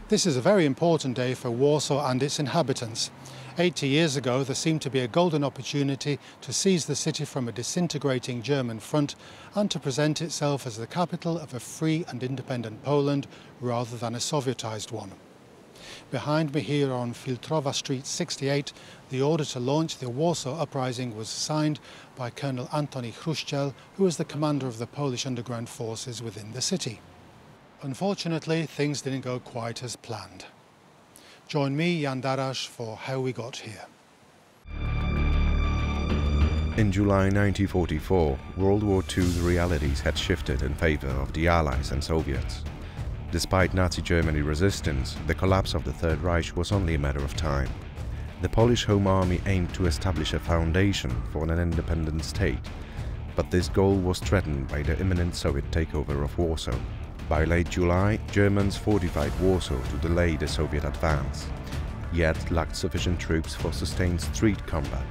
This is a very important day for Warsaw and its inhabitants. 80 years ago, there seemed to be a golden opportunity to seize the city from a disintegrating German front and to present itself as the capital of a free and independent Poland rather than a Sovietized one. Behind me here on Filtrowa Street 68, the order to launch the Warsaw uprising was signed by Colonel Antoni Chruściel, who was the commander of the Polish underground forces within the city. Unfortunately, things didn't go quite as planned. Join me, Jan Darasz, for how we got here. In July 1944, World War II's realities had shifted in favor of the Allies and Soviets. Despite Nazi Germany resistance, the collapse of the Third Reich was only a matter of time. The Polish Home Army aimed to establish a foundation for an independent state, but this goal was threatened by the imminent Soviet takeover of Warsaw. By late July, Germans fortified Warsaw to delay the Soviet advance, yet lacked sufficient troops for sustained street combat.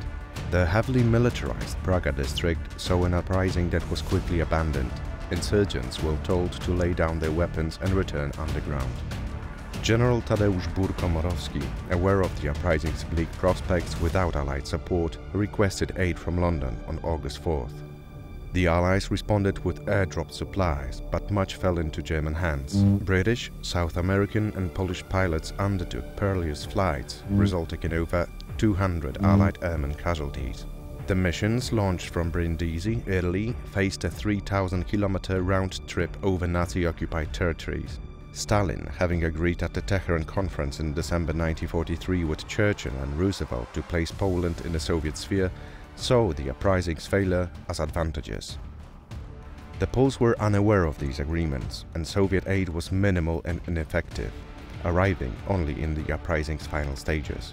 The heavily militarized Praga district saw an uprising that was quickly abandoned. Insurgents were told to lay down their weapons and return underground. General Tadeusz Komorowski, aware of the uprising's bleak prospects without Allied support, requested aid from London on August 4th. The Allies responded with airdrop supplies, but much fell into German hands. British, South American and Polish pilots undertook perilous flights, resulting in over 200 Allied airmen casualties. The missions, launched from Brindisi, Italy, faced a 3,000-kilometer round trip over Nazi-occupied territories. Stalin, having agreed at the Tehran conference in December 1943 with Churchill and Roosevelt to place Poland in the Soviet sphere, saw the uprising's failure as advantageous. The Poles were unaware of these agreements, and Soviet aid was minimal and ineffective, arriving only in the uprising's final stages.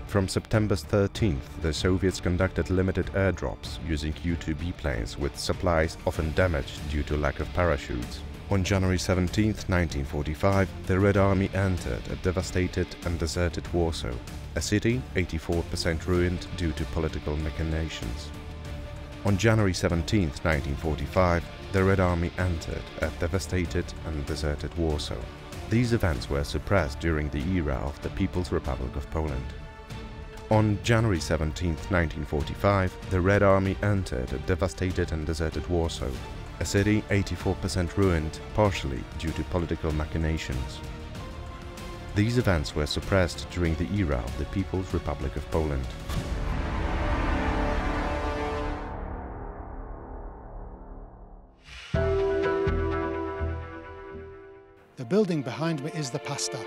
From September 13th, the Soviets conducted limited airdrops using U-2B planes with supplies often damaged due to lack of parachutes. On January 17, 1945, the Red Army entered a devastated and deserted Warsaw, a city 84% ruined due to political machinations. On January 17, 1945, the Red Army entered a devastated and deserted Warsaw. These events were suppressed during the era of the People's Republic of Poland. On January 17, 1945, the Red Army entered a devastated and deserted Warsaw, a city 84% ruined, partially due to political machinations. These events were suppressed during the era of the People's Republic of Poland. The building behind me is the Pasta.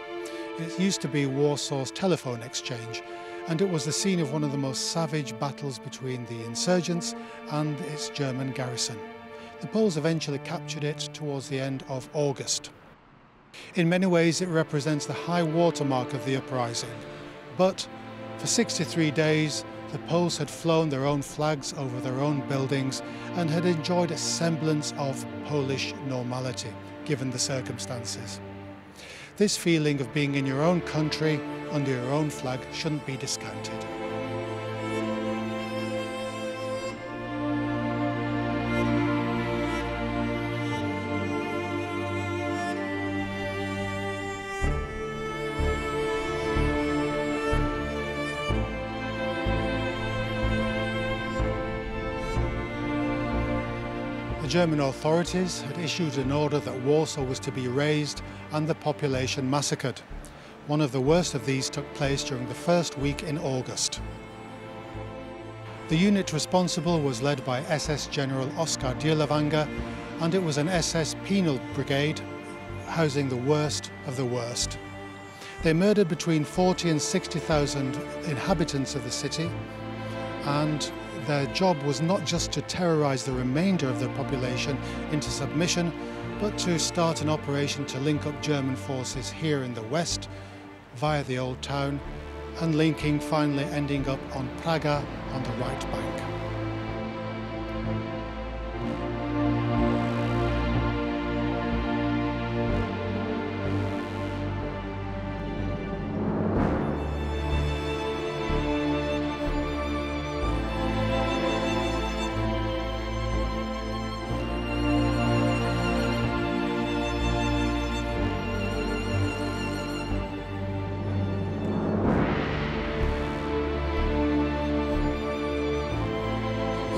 It used to be Warsaw's telephone exchange, and it was the scene of one of the most savage battles between the insurgents and its German garrison. The Poles eventually captured it towards the end of August. In many ways, it represents the high watermark of the uprising. But for 63 days, the Poles had flown their own flags over their own buildings and had enjoyed a semblance of Polish normality, given the circumstances. This feeling of being in your own country, under your own flag, shouldn't be discounted. The German authorities had issued an order that Warsaw was to be razed and the population massacred. One of the worst of these took place during the first week in August. The unit responsible was led by SS General Oskar Dirlewanger, and it was an SS penal brigade housing the worst of the worst. They murdered between 40 and 60,000 inhabitants of the city, and their job was not just to terrorize the remainder of the population into submission, but to start an operation to link up German forces here in the west via the old town and linking, finally ending up on Praga on the right bank.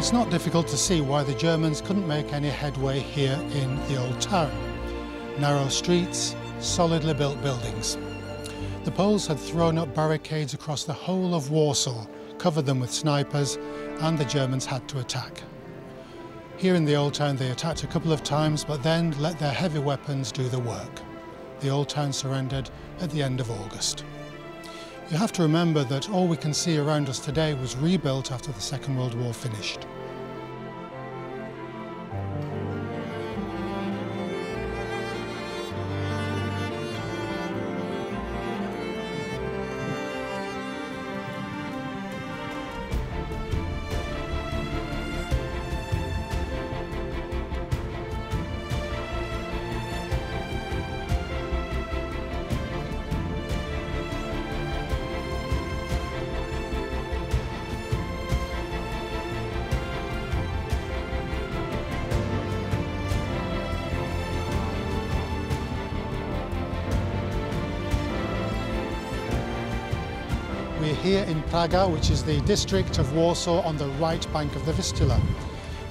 It's not difficult to see why the Germans couldn't make any headway here in the old town. Narrow streets, solidly built buildings. The Poles had thrown up barricades across the whole of Warsaw, covered them with snipers, and the Germans had to attack. Here in the old town they attacked a couple of times, but then let their heavy weapons do the work. The old town surrendered at the end of August. You have to remember that all we can see around us today was rebuilt after the Second World War finished. We're here in Praga, which is the district of Warsaw on the right bank of the Vistula.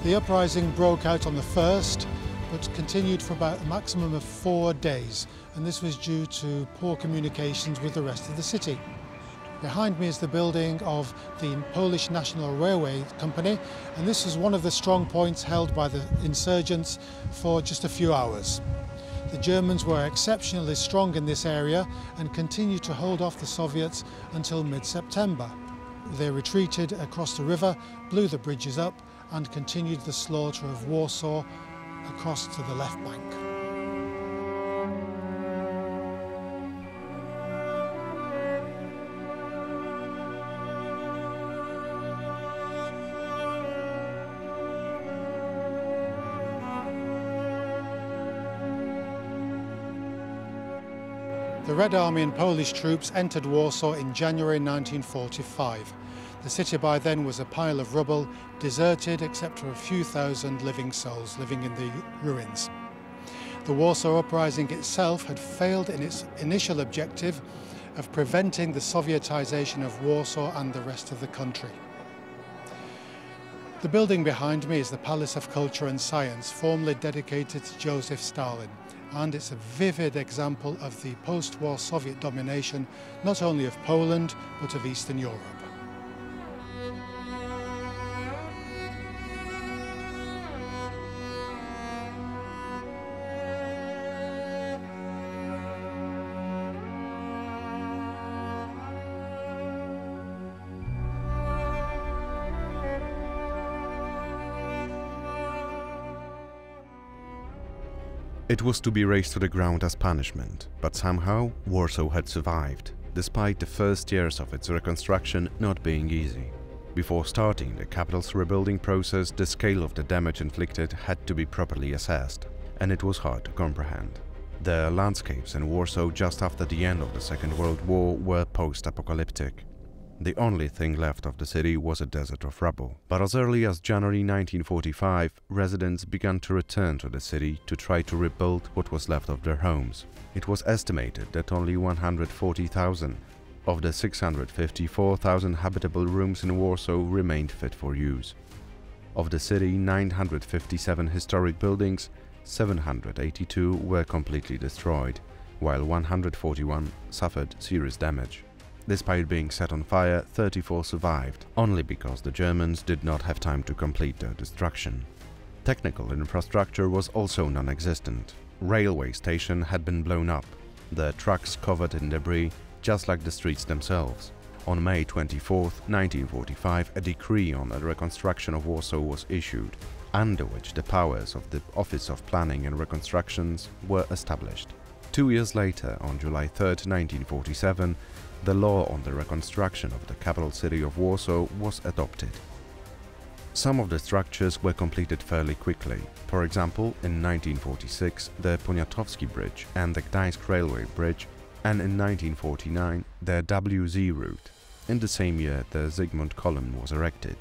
The uprising broke out on the 1st, but continued for about a maximum of 4 days, and this was due to poor communications with the rest of the city. Behind me is the building of the Polish National Railway Company, and this is one of the strong points held by the insurgents for just a few hours. The Germans were exceptionally strong in this area and continued to hold off the Soviets until mid-September. They retreated across the river, blew the bridges up, and continued the slaughter of Warsaw across to the left bank. The Red Army and Polish troops entered Warsaw in January 1945. The city by then was a pile of rubble, deserted except for a few thousand living souls living in the ruins. The Warsaw uprising itself had failed in its initial objective of preventing the Sovietization of Warsaw and the rest of the country. The building behind me is the Palace of Culture and Science, formerly dedicated to Joseph Stalin, and it's a vivid example of the post-war Soviet domination not only of Poland but of Eastern Europe. It was to be razed to the ground as punishment, but somehow Warsaw had survived, despite the first years of its reconstruction not being easy. Before starting the capital's rebuilding process, the scale of the damage inflicted had to be properly assessed, and it was hard to comprehend. The landscapes in Warsaw just after the end of the Second World War were post-apocalyptic. The only thing left of the city was a desert of rubble. But as early as January 1945, residents began to return to the city to try to rebuild what was left of their homes. It was estimated that only 140,000 of the 654,000 habitable rooms in Warsaw remained fit for use. Of the city 957 historic buildings, 782 were completely destroyed, while 141 suffered serious damage. Despite being set on fire, 34 survived, only because the Germans did not have time to complete their destruction. Technical infrastructure was also non-existent. Railway station had been blown up, the trucks covered in debris, just like the streets themselves. On May 24, 1945, a decree on the reconstruction of Warsaw was issued, under which the powers of the Office of Planning and Reconstructions were established. 2 years later, on July 3, 1947, the law on the reconstruction of the capital city of Warsaw was adopted. Some of the structures were completed fairly quickly. For example, in 1946, the Poniatowski Bridge and the Gdańsk Railway Bridge, and in 1949, the WZ route. In the same year, the Zygmunt column was erected.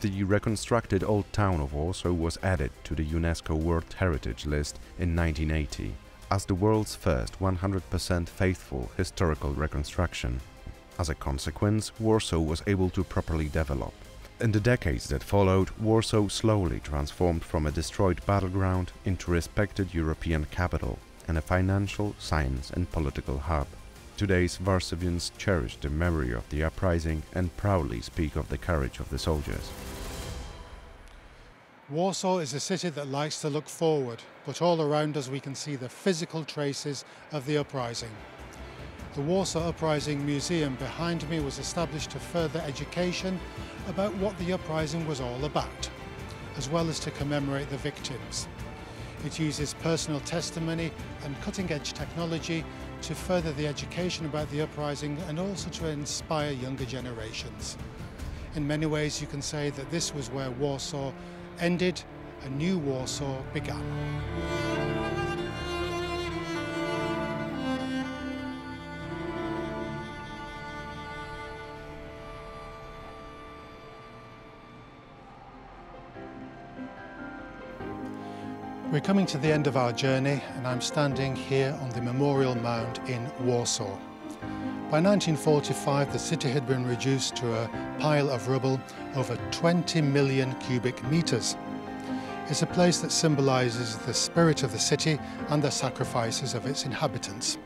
The reconstructed Old Town of Warsaw was added to the UNESCO World Heritage List in 1980. As the world's first 100% faithful historical reconstruction. As a consequence, Warsaw was able to properly develop. In the decades that followed, Warsaw slowly transformed from a destroyed battleground into a respected European capital and a financial, science and political hub. Today's Warsavians cherish the memory of the uprising and proudly speak of the courage of the soldiers. Warsaw is a city that likes to look forward, but all around us we can see the physical traces of the uprising. The Warsaw Uprising Museum behind me was established to further education about what the uprising was all about, as well as to commemorate the victims. It uses personal testimony and cutting-edge technology to further the education about the uprising and also to inspire younger generations. In many ways you can say that this was where Warsaw ended, a new Warsaw began. We're coming to the end of our journey and I'm standing here on the Memorial Mound in Warsaw. By 1945 the city had been reduced to a pile of rubble over 20 million cubic meters. It's a place that symbolises the spirit of the city and the sacrifices of its inhabitants.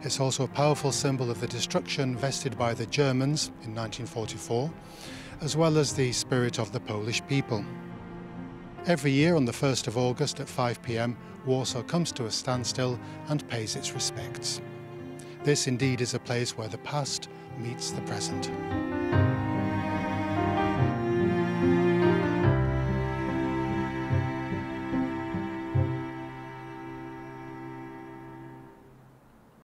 It's also a powerful symbol of the destruction vested by the Germans in 1944, as well as the spirit of the Polish people. Every year on the 1st of August at 5 p.m, Warsaw comes to a standstill and pays its respects. This indeed is a place where the past meets the present.